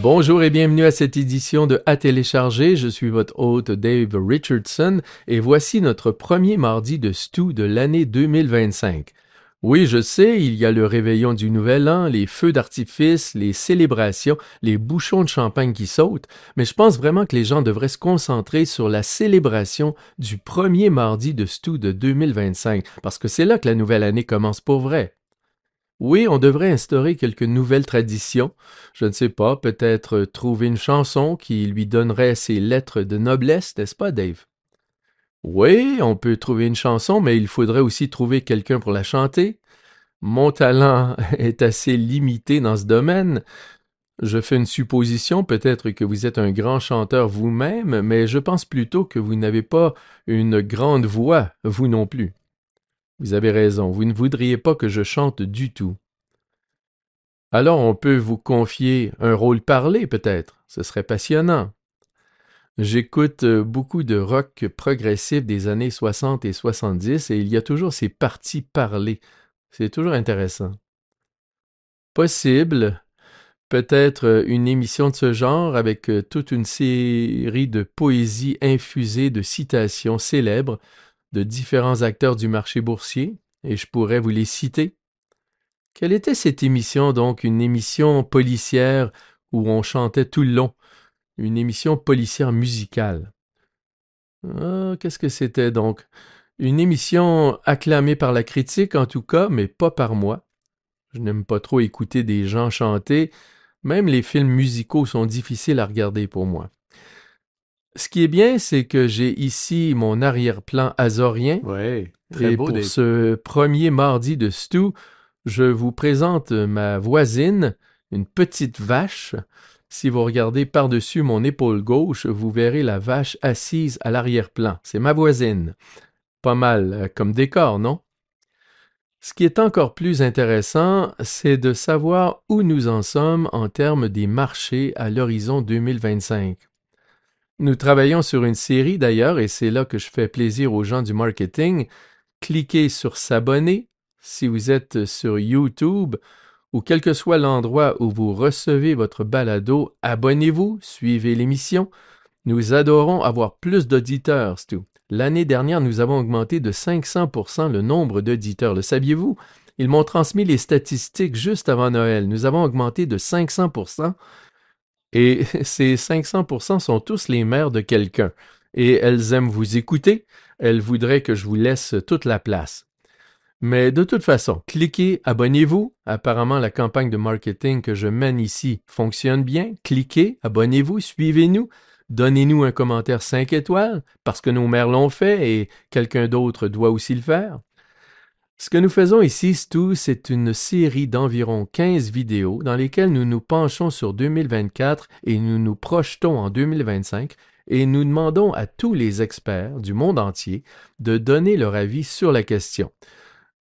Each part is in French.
Bonjour et bienvenue à cette édition de À télécharger. Je suis votre hôte Dave Richardson et voici notre premier mardi de Stew de l'année 2025. Oui, je sais, il y a le réveillon du Nouvel An, les feux d'artifice, les célébrations, les bouchons de champagne qui sautent, mais je pense vraiment que les gens devraient se concentrer sur la célébration du premier mardi de Stew de 2025, parce que c'est là que la nouvelle année commence pour vrai. Oui, on devrait instaurer quelques nouvelles traditions. Je ne sais pas, peut-être trouver une chanson qui lui donnerait ses lettres de noblesse, n'est-ce pas, Dave? Oui, on peut trouver une chanson, mais il faudrait aussi trouver quelqu'un pour la chanter. Mon talent est assez limité dans ce domaine. Je fais une supposition, peut-être que vous êtes un grand chanteur vous-même, mais je pense plutôt que vous n'avez pas une grande voix, vous non plus. Vous avez raison, vous ne voudriez pas que je chante du tout. Alors on peut vous confier un rôle parlé peut-être, ce serait passionnant. J'écoute beaucoup de rock progressif des années 60 et 70 et il y a toujours ces parties parlées. C'est toujours intéressant. Possible, peut-être une émission de ce genre avec toute une série de poésies infusées de citations célèbres de différents acteurs du marché boursier, et je pourrais vous les citer. Quelle était cette émission donc? Une émission policière où on chantait tout le long. Une émission policière musicale. Ah, qu'est-ce que c'était donc? Une émission acclamée par la critique en tout cas, mais pas par moi. Je n'aime pas trop écouter des gens chanter. Même les films musicaux sont difficiles à regarder pour moi. Ce qui est bien, c'est que j'ai ici mon arrière-plan azorien. Oui, très Et beau, pour Dave. ce premier mardi de Stew, je vous présente ma voisine, une petite vache. Si vous regardez par-dessus mon épaule gauche, vous verrez la vache assise à l'arrière-plan. C'est ma voisine. Pas mal comme décor, non? Ce qui est encore plus intéressant, c'est de savoir où nous en sommes en termes des marchés à l'horizon 2025. Nous travaillons sur une série d'ailleurs, et c'est là que je fais plaisir aux gens du marketing. Cliquez sur s'abonner si vous êtes sur YouTube ou quel que soit l'endroit où vous recevez votre balado, abonnez-vous, suivez l'émission. Nous adorons avoir plus d'auditeurs, Stu. L'année dernière, nous avons augmenté de 500% le nombre d'auditeurs. Le saviez-vous? Ils m'ont transmis les statistiques juste avant Noël. Nous avons augmenté de 500% et ces 500% sont tous les mères de quelqu'un. Et elles aiment vous écouter. Elles voudraient que je vous laisse toute la place. Mais de toute façon, cliquez, abonnez-vous. Apparemment, la campagne de marketing que je mène ici fonctionne bien. Cliquez, abonnez-vous, suivez-nous. Donnez-nous un commentaire 5 étoiles, parce que nos mères l'ont fait et quelqu'un d'autre doit aussi le faire. Ce que nous faisons ici, Stu, c'est une série d'environ 15 vidéos dans lesquelles nous nous penchons sur 2024 et nous nous projetons en 2025 et nous demandons à tous les experts du monde entier de donner leur avis sur la question.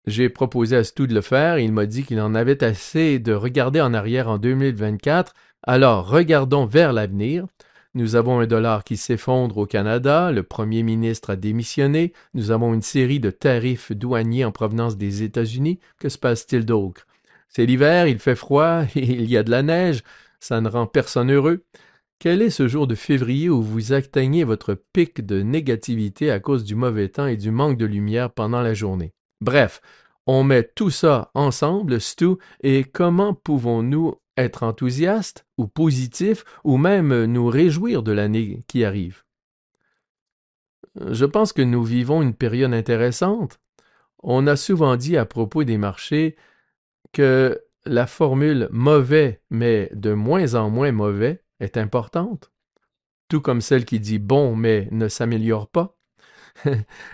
J'ai proposé à Stu de le faire et il m'a dit qu'il en avait assez de regarder en arrière en 2024. Alors, regardons vers l'avenir. Nous avons un dollar qui s'effondre au Canada, le premier ministre a démissionné, nous avons une série de tarifs douaniers en provenance des États-Unis. Que se passe-t-il d'autre? C'est l'hiver, il fait froid, il y a de la neige, ça ne rend personne heureux. Quel est ce jour de février où vous atteignez votre pic de négativité à cause du mauvais temps et du manque de lumière pendant la journée? Bref, on met tout ça ensemble, Stu, et comment pouvons-nous être enthousiastes ou positifs ou même nous réjouir de l'année qui arrive? Je pense que nous vivons une période intéressante. On a souvent dit à propos des marchés que la formule mauvais mais de moins en moins mauvais est importante, tout comme celle qui dit bon mais ne s'améliore pas.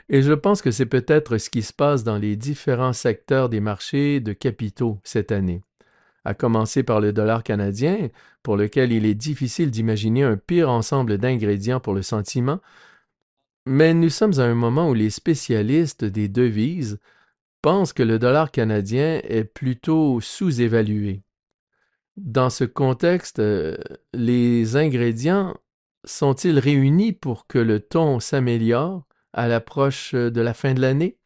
Et je pense que c'est peut-être ce qui se passe dans les différents secteurs des marchés de capitaux cette année, à commencer par le dollar canadien, pour lequel il est difficile d'imaginer un pire ensemble d'ingrédients pour le sentiment, mais nous sommes à un moment où les spécialistes des devises pensent que le dollar canadien est plutôt sous-évalué. Dans ce contexte, les ingrédients sont-ils réunis pour que le ton s'améliore à l'approche de la fin de l'année?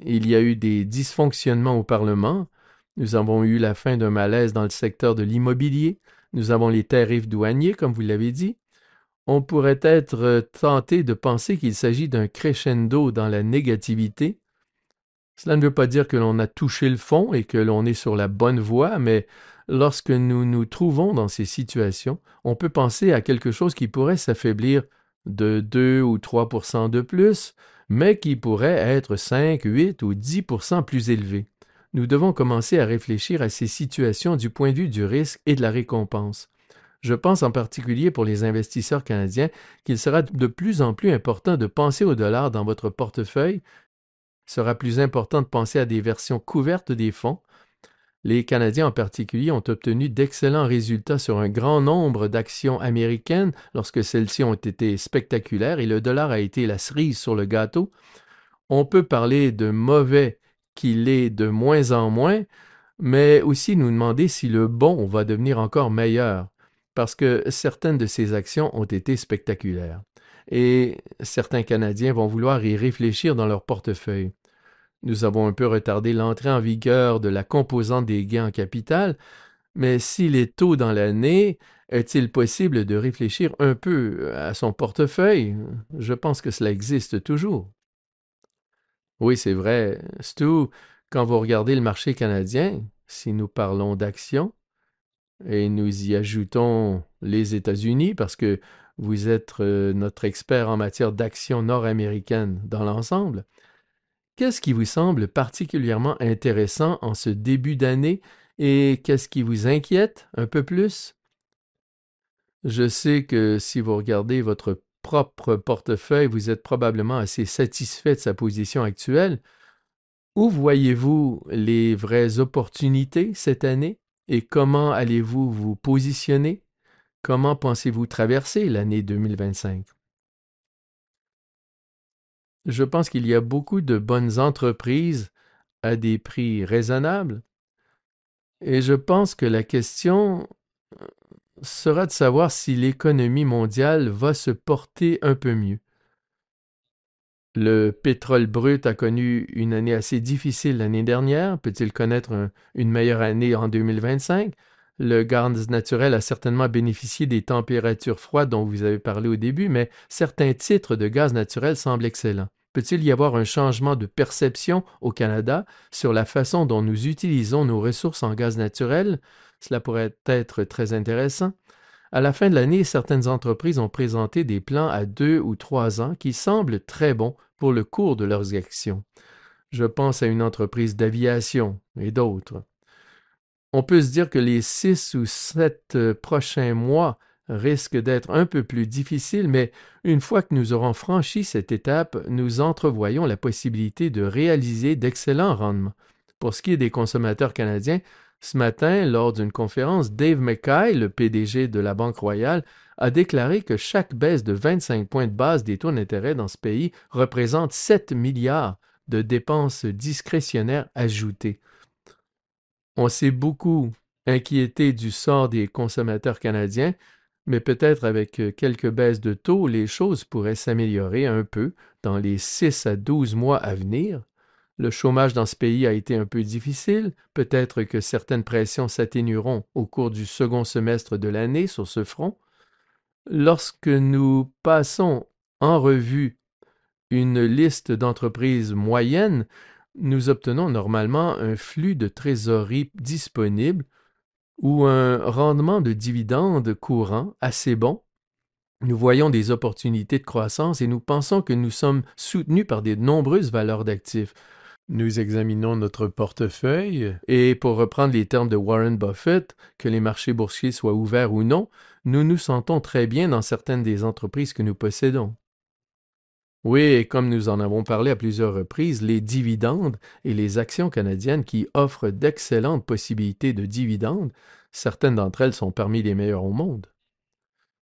Il y a eu des dysfonctionnements au Parlement. Nous avons eu la fin d'un malaise dans le secteur de l'immobilier. Nous avons les tarifs douaniers, comme vous l'avez dit. On pourrait être tenté de penser qu'il s'agit d'un crescendo dans la négativité. Cela ne veut pas dire que l'on a touché le fond et que l'on est sur la bonne voie, mais lorsque nous nous trouvons dans ces situations, on peut penser à quelque chose qui pourrait s'affaiblir de 2 ou 3% de plus, mais qui pourrait être 5, 8 ou 10% plus élevé. Nous devons commencer à réfléchir à ces situations du point de vue du risque et de la récompense. Je pense en particulier pour les investisseurs canadiens qu'il sera de plus en plus important de penser au dollar dans votre portefeuille. Il sera plus important de penser à des versions couvertes des fonds. Les Canadiens en particulier ont obtenu d'excellents résultats sur un grand nombre d'actions américaines lorsque celles-ci ont été spectaculaires et le dollar a été la cerise sur le gâteau. On peut parler de mauvais qu'il est de moins en moins, mais aussi nous demander si le bon va devenir encore meilleur, parce que certaines de ces actions ont été spectaculaires. Et certains Canadiens vont vouloir y réfléchir dans leur portefeuille. Nous avons un peu retardé l'entrée en vigueur de la composante des gains en capital, mais s'il est tôt dans l'année, est-il possible de réfléchir un peu à son portefeuille? Je pense que cela existe toujours. Oui, c'est vrai. Stu, quand vous regardez le marché canadien, si nous parlons d'actions, et nous y ajoutons les États-Unis, parce que vous êtes notre expert en matière d'actions nord-américaines dans l'ensemble, qu'est-ce qui vous semble particulièrement intéressant en ce début d'année et qu'est-ce qui vous inquiète un peu plus? Je sais que si vous regardez votre propre portefeuille, vous êtes probablement assez satisfait de sa position actuelle. Où voyez-vous les vraies opportunités cette année et comment allez-vous vous positionner? Comment pensez-vous traverser l'année 2025? Je pense qu'il y a beaucoup de bonnes entreprises à des prix raisonnables et je pense que la question sera de savoir si l'économie mondiale va se porter un peu mieux. Le pétrole brut a connu une année assez difficile l'année dernière. Peut-il connaître une meilleure année en 2025? Le gaz naturel a certainement bénéficié des températures froides dont vous avez parlé au début, mais certains titres de gaz naturel semblent excellents. Peut-il y avoir un changement de perception au Canada sur la façon dont nous utilisons nos ressources en gaz naturel? Cela pourrait être très intéressant. À la fin de l'année, certaines entreprises ont présenté des plans à 2 ou 3 ans qui semblent très bons pour le cours de leurs actions. Je pense à une entreprise d'aviation et d'autres. On peut se dire que les 6 ou 7 prochains mois risquent d'être un peu plus difficiles, mais une fois que nous aurons franchi cette étape, nous entrevoyons la possibilité de réaliser d'excellents rendements. Pour ce qui est des consommateurs canadiens, ce matin, lors d'une conférence, Dave McKay, le PDG de la Banque Royale, a déclaré que chaque baisse de 25 points de base des taux d'intérêt dans ce pays représente 7 milliards de dépenses discrétionnaires ajoutées. On s'est beaucoup inquiété du sort des consommateurs canadiens, mais peut-être avec quelques baisses de taux, les choses pourraient s'améliorer un peu dans les 6 à 12 mois à venir. Le chômage dans ce pays a été un peu difficile, peut-être que certaines pressions s'atténueront au cours du second semestre de l'année sur ce front. Lorsque nous passons en revue une liste d'entreprises moyennes, nous obtenons normalement un flux de trésorerie disponible ou un rendement de dividendes courant assez bon. Nous voyons des opportunités de croissance et nous pensons que nous sommes soutenus par de nombreuses valeurs d'actifs. Nous examinons notre portefeuille et, pour reprendre les termes de Warren Buffett, que les marchés boursiers soient ouverts ou non, nous nous sentons très bien dans certaines des entreprises que nous possédons. Oui, et comme nous en avons parlé à plusieurs reprises, les dividendes et les actions canadiennes qui offrent d'excellentes possibilités de dividendes, certaines d'entre elles sont parmi les meilleures au monde.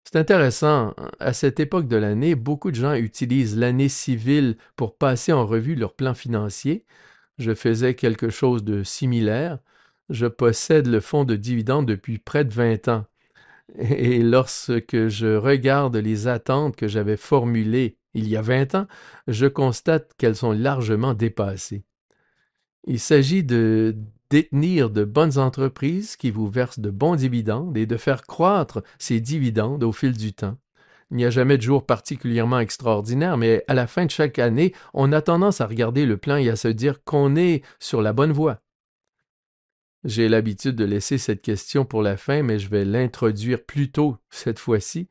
C'est intéressant, à cette époque de l'année, beaucoup de gens utilisent l'année civile pour passer en revue leurs plans financiers. Je faisais quelque chose de similaire. Je possède le fonds de dividendes depuis près de 20 ans. Et lorsque je regarde les attentes que j'avais formulées il y a 20 ans, je constate qu'elles sont largement dépassées. Il s'agit détenir de bonnes entreprises qui vous versent de bons dividendes et de faire croître ces dividendes au fil du temps. Il n'y a jamais de jour particulièrement extraordinaire, mais à la fin de chaque année, on a tendance à regarder le plan et à se dire qu'on est sur la bonne voie. J'ai l'habitude de laisser cette question pour la fin, mais je vais l'introduire plus tôt cette fois-ci.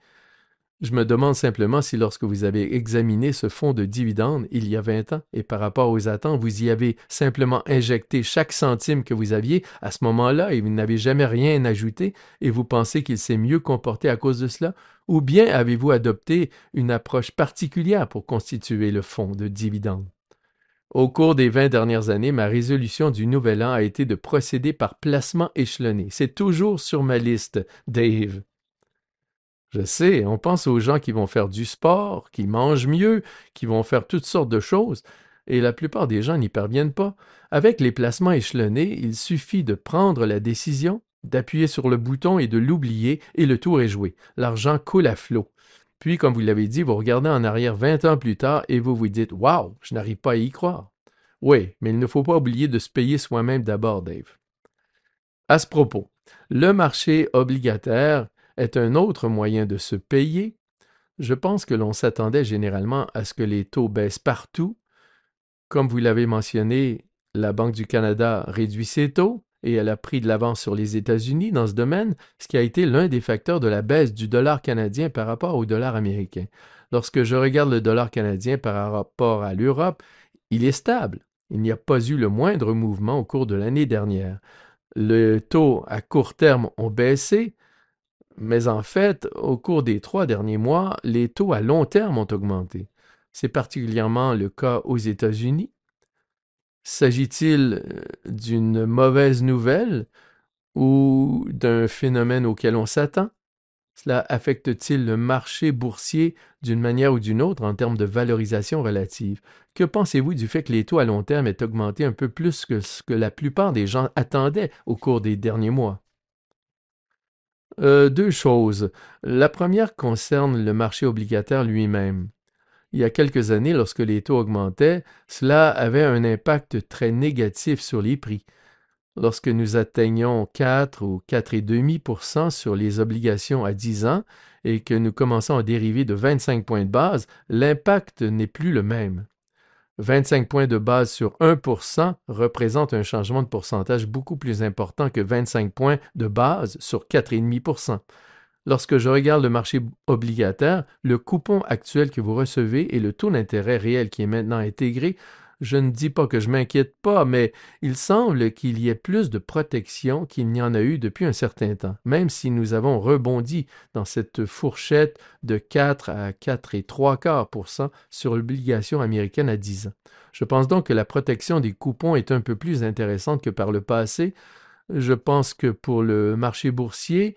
Je me demande simplement si lorsque vous avez examiné ce fonds de dividendes il y a 20 ans et par rapport aux attentes, vous y avez simplement injecté chaque centime que vous aviez à ce moment-là et vous n'avez jamais rien ajouté et vous pensez qu'il s'est mieux comporté à cause de cela, ou bien avez-vous adopté une approche particulière pour constituer le fonds de dividendes? Au cours des 20 dernières années, ma résolution du nouvel an a été de procéder par placement échelonné. C'est toujours sur ma liste, Dave. Je sais, on pense aux gens qui vont faire du sport, qui mangent mieux, qui vont faire toutes sortes de choses, et la plupart des gens n'y parviennent pas. Avec les placements échelonnés, il suffit de prendre la décision, d'appuyer sur le bouton et de l'oublier, et le tour est joué. L'argent coule à flot. Puis, comme vous l'avez dit, vous regardez en arrière 20 ans plus tard et vous vous dites « Wow, je n'arrive pas à y croire ». Oui, mais il ne faut pas oublier de se payer soi-même d'abord, Dave. À ce propos, le marché obligataire est un autre moyen de se payer. Je pense que l'on s'attendait généralement à ce que les taux baissent partout. Comme vous l'avez mentionné, la Banque du Canada réduit ses taux et elle a pris de l'avance sur les États-Unis dans ce domaine, ce qui a été l'un des facteurs de la baisse du dollar canadien par rapport au dollar américain. Lorsque je regarde le dollar canadien par rapport à l'Europe, il est stable. Il n'y a pas eu le moindre mouvement au cours de l'année dernière. Le taux à court terme ont baissé, mais en fait, au cours des 3 derniers mois, les taux à long terme ont augmenté. C'est particulièrement le cas aux États-Unis. S'agit-il d'une mauvaise nouvelle ou d'un phénomène auquel on s'attend? Cela affecte-t-il le marché boursier d'une manière ou d'une autre en termes de valorisation relative? Que pensez-vous du fait que les taux à long terme aient augmenté un peu plus que ce que la plupart des gens attendaient au cours des derniers mois? Deux choses. La première concerne le marché obligataire lui-même. Il y a quelques années, lorsque les taux augmentaient, cela avait un impact très négatif sur les prix. Lorsque nous atteignons 4 ou 4,5% sur les obligations à 10 ans et que nous commençons à dériver de 25 points de base, l'impact n'est plus le même. 25 points de base sur 1% représente un changement de pourcentage beaucoup plus important que 25 points de base sur 4,5%. Lorsque je regarde le marché obligataire, le coupon actuel que vous recevez et le taux d'intérêt réel qui est maintenant intégré, je ne dis pas que je m'inquiète pas, mais il semble qu'il y ait plus de protection qu'il n'y en a eu depuis un certain temps, même si nous avons rebondi dans cette fourchette de 4 à 4,75% sur l'obligation américaine à 10 ans. Je pense donc que la protection des coupons est un peu plus intéressante que par le passé. Je pense que pour le marché boursier,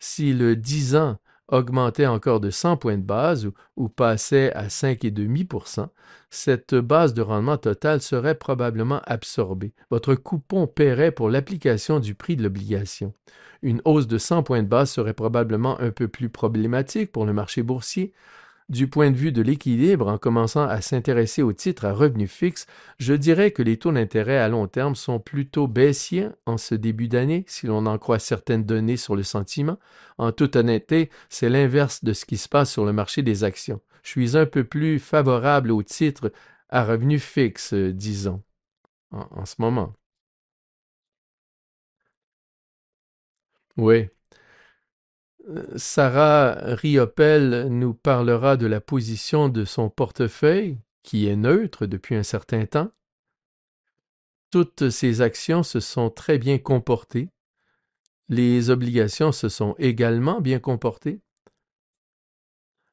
si le 10 ans augmentait encore de 100 points de base ou passait à 5,5%, cette base de rendement total serait probablement absorbée. Votre coupon paierait pour l'application du prix de l'obligation. Une hausse de 100 points de base serait probablement un peu plus problématique pour le marché boursier. Du point de vue de l'équilibre, en commençant à s'intéresser aux titres à revenus fixes, je dirais que les taux d'intérêt à long terme sont plutôt baissiers en ce début d'année, si l'on en croit certaines données sur le sentiment. En toute honnêteté, c'est l'inverse de ce qui se passe sur le marché des actions. Je suis un peu plus favorable aux titres à revenus fixes, disons, en ce moment. Oui. Sarah Riopel nous parlera de la position de son portefeuille, qui est neutre depuis un certain temps. Toutes ces actions se sont très bien comportées. Les obligations se sont également bien comportées.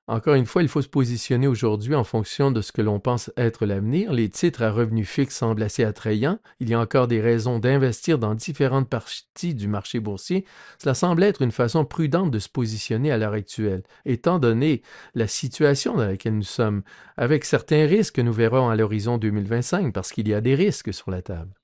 Encore une fois, il faut se positionner aujourd'hui en fonction de ce que l'on pense être l'avenir. Les titres à revenus fixes semblent assez attrayants. Il y a encore des raisons d'investir dans différentes parties du marché boursier. Cela semble être une façon prudente de se positionner à l'heure actuelle, étant donné la situation dans laquelle nous sommes, avec certains risques que nous verrons à l'horizon 2025, parce qu'il y a des risques sur la table.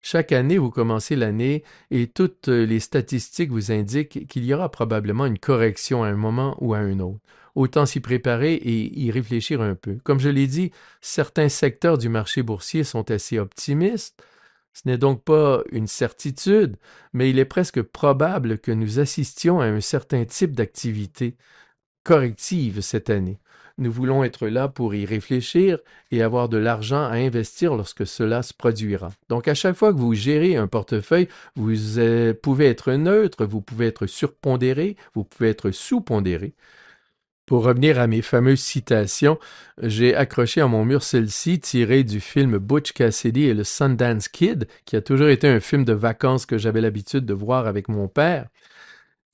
Chaque année, vous commencez l'année et toutes les statistiques vous indiquent qu'il y aura probablement une correction à un moment ou à un autre. Autant s'y préparer et y réfléchir un peu. Comme je l'ai dit, certains secteurs du marché boursier sont assez optimistes. Ce n'est donc pas une certitude, mais il est presque probable que nous assistions à un certain type d'activité corrective cette année. Nous voulons être là pour y réfléchir et avoir de l'argent à investir lorsque cela se produira. Donc, à chaque fois que vous gérez un portefeuille, vous pouvez être neutre, vous pouvez être surpondéré, vous pouvez être sous-pondéré. Pour revenir à mes fameuses citations, j'ai accroché à mon mur celle-ci tirée du film Butch Cassidy et le Sundance Kid, qui a toujours été un film de vacances que j'avais l'habitude de voir avec mon père.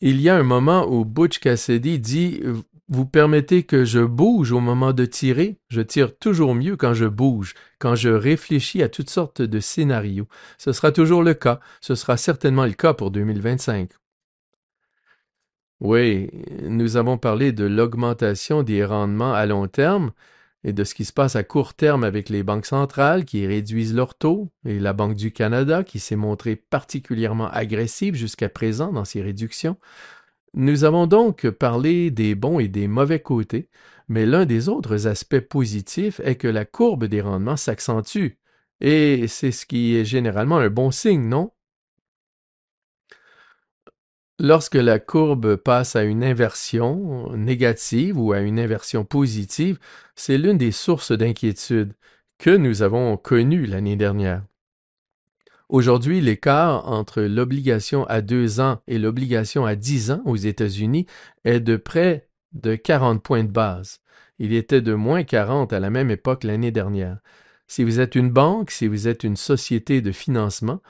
Il y a un moment où Butch Cassidy dit Vous permettez que je bouge au moment de tirer? Je tire toujours mieux quand je bouge, quand je réfléchis à toutes sortes de scénarios. Ce sera toujours le cas. Ce sera certainement le cas pour 2025. Oui, nous avons parlé de l'augmentation des rendements à long terme et de ce qui se passe à court terme avec les banques centrales qui réduisent leurs taux et la Banque du Canada qui s'est montrée particulièrement agressive jusqu'à présent dans ses réductions. Nous avons donc parlé des bons et des mauvais côtés, mais l'un des autres aspects positifs est que la courbe des rendements s'accentue. Et c'est ce qui est généralement un bon signe, non? Lorsque la courbe passe à une inversion négative ou à une inversion positive, c'est l'une des sources d'inquiétude que nous avons connues l'année dernière. Aujourd'hui, l'écart entre l'obligation à 2 ans et l'obligation à 10 ans aux États-Unis est de près de 40 points de base. Il était de moins 40 à la même époque l'année dernière. Si vous êtes une banque, si vous êtes une société de financement,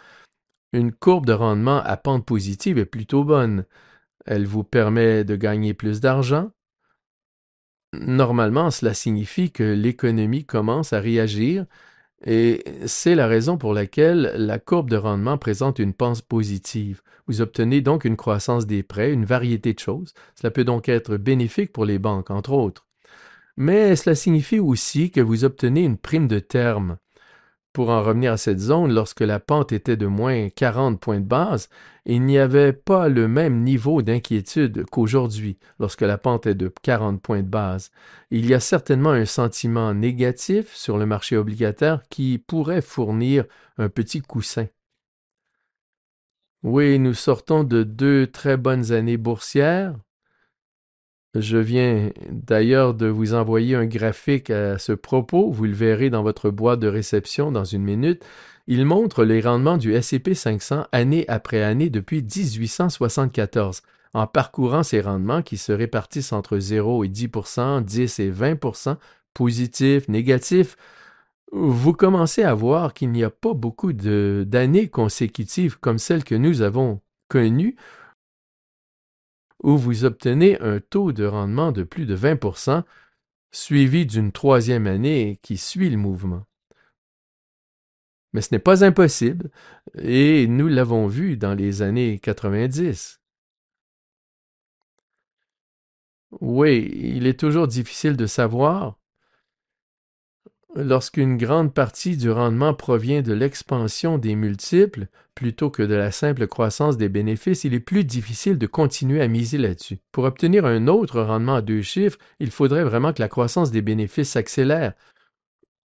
une courbe de rendement à pente positive est plutôt bonne. Elle vous permet de gagner plus d'argent. Normalement, cela signifie que l'économie commence à réagir et c'est la raison pour laquelle la courbe de rendement présente une pente positive. Vous obtenez donc une croissance des prêts, une variété de choses. Cela peut donc être bénéfique pour les banques, entre autres. Mais cela signifie aussi que vous obtenez une prime de terme. Pour en revenir à cette zone, lorsque la pente était de moins 40 points de base, il n'y avait pas le même niveau d'inquiétude qu'aujourd'hui, lorsque la pente est de 40 points de base. Il y a certainement un sentiment négatif sur le marché obligataire qui pourrait fournir un petit coussin. Oui, nous sortons de 2 très bonnes années boursières. Je viens d'ailleurs de vous envoyer un graphique à ce propos. Vous le verrez dans votre boîte de réception dans une minute. Il montre les rendements du S&P 500 année après année depuis 1874, en parcourant ces rendements qui se répartissent entre 0 et 10 10 et 20 positifs, négatifs. Vous commencez à voir qu'il n'y a pas beaucoup d'années consécutives comme celles que nous avons connues où vous obtenez un taux de rendement de plus de 20 suivi d'une troisième année qui suit le mouvement. Mais ce n'est pas impossible, et nous l'avons vu dans les années 90. Oui, il est toujours difficile de savoir. Lorsqu'une grande partie du rendement provient de l'expansion des multiples plutôt que de la simple croissance des bénéfices, il est plus difficile de continuer à miser là-dessus. Pour obtenir un autre rendement à 2 chiffres, il faudrait vraiment que la croissance des bénéfices s'accélère.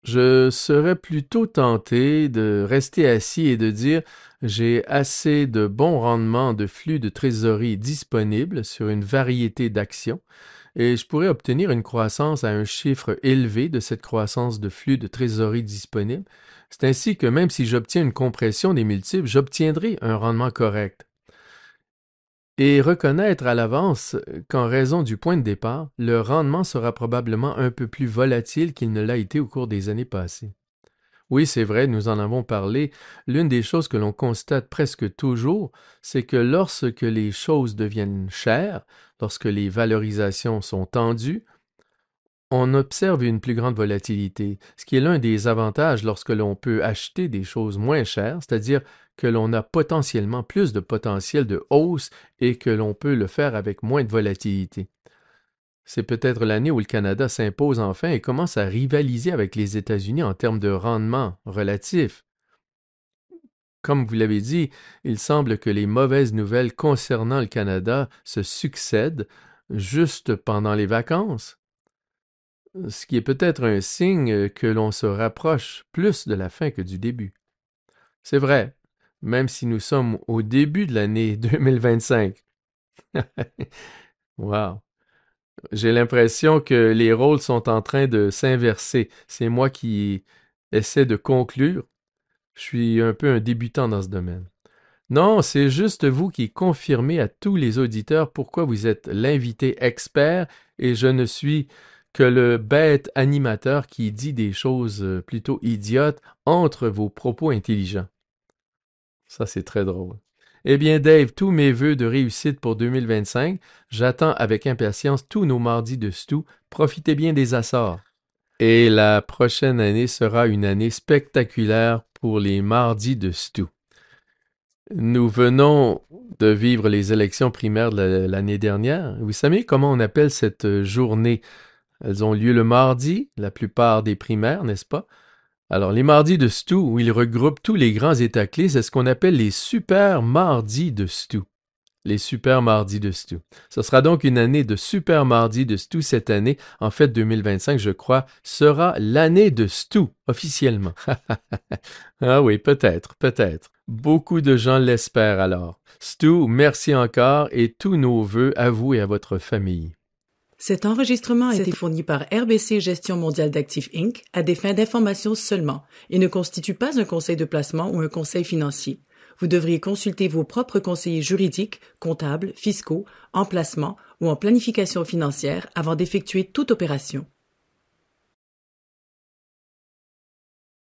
Je serais plutôt tenté de rester assis et de dire j'ai assez de bons rendements de flux de trésorerie disponibles sur une variété d'actions et je pourrais obtenir une croissance à un chiffre élevé de cette croissance de flux de trésorerie disponible. C'est ainsi que même si j'obtiens une compression des multiples, j'obtiendrai un rendement correct. Et reconnaître à l'avance qu'en raison du point de départ, le rendement sera probablement un peu plus volatile qu'il ne l'a été au cours des années passées. Oui, c'est vrai, nous en avons parlé. L'une des choses que l'on constate presque toujours, c'est que lorsque les choses deviennent chères, lorsque les valorisations sont tendues, on observe une plus grande volatilité, ce qui est l'un des avantages lorsque l'on peut acheter des choses moins chères, c'est-à-dire que l'on a potentiellement plus de potentiel de hausse et que l'on peut le faire avec moins de volatilité. C'est peut-être l'année où le Canada s'impose enfin et commence à rivaliser avec les États-Unis en termes de rendement relatif. Comme vous l'avez dit, il semble que les mauvaises nouvelles concernant le Canada se succèdent juste pendant les vacances, ce qui est peut-être un signe que l'on se rapproche plus de la fin que du début. C'est vrai, même si nous sommes au début de l'année 2025. Wow. J'ai l'impression que les rôles sont en train de s'inverser. C'est moi qui essaie de conclure. Je suis un peu un débutant dans ce domaine. Non, c'est juste vous qui confirmez à tous les auditeurs pourquoi vous êtes l'invité expert et je ne suis que le bête animateur qui dit des choses plutôt idiotes entre vos propos intelligents. Ça, c'est très drôle. Eh bien, Dave, tous mes vœux de réussite pour 2025. J'attends avec impatience tous nos mardis de stew. Profitez bien des Açores. Et la prochaine année sera une année spectaculaire pour les mardis de stew. Nous venons de vivre les élections primaires de l'année dernière. Vous savez comment on appelle cette journée? Elles ont lieu le mardi, la plupart des primaires, n'est-ce pas? Alors, les mardis de stew, où ils regroupent tous les grands états clés, c'est ce qu'on appelle les super mardis de stew. Les super mardis de stew. Ce sera donc une année de super mardis de stew cette année. En fait, 2025, je crois, sera l'année de stew, officiellement. Ah oui, peut-être, peut-être. Beaucoup de gens l'espèrent alors. Stu, merci encore et tous nos vœux à vous et à votre famille. Cet enregistrement a été fourni par RBC Gestion mondiale d'actifs Inc. à des fins d'information seulement et ne constitue pas un conseil de placement ou un conseil financier. Vous devriez consulter vos propres conseillers juridiques, comptables, fiscaux, en placement ou en planification financière avant d'effectuer toute opération.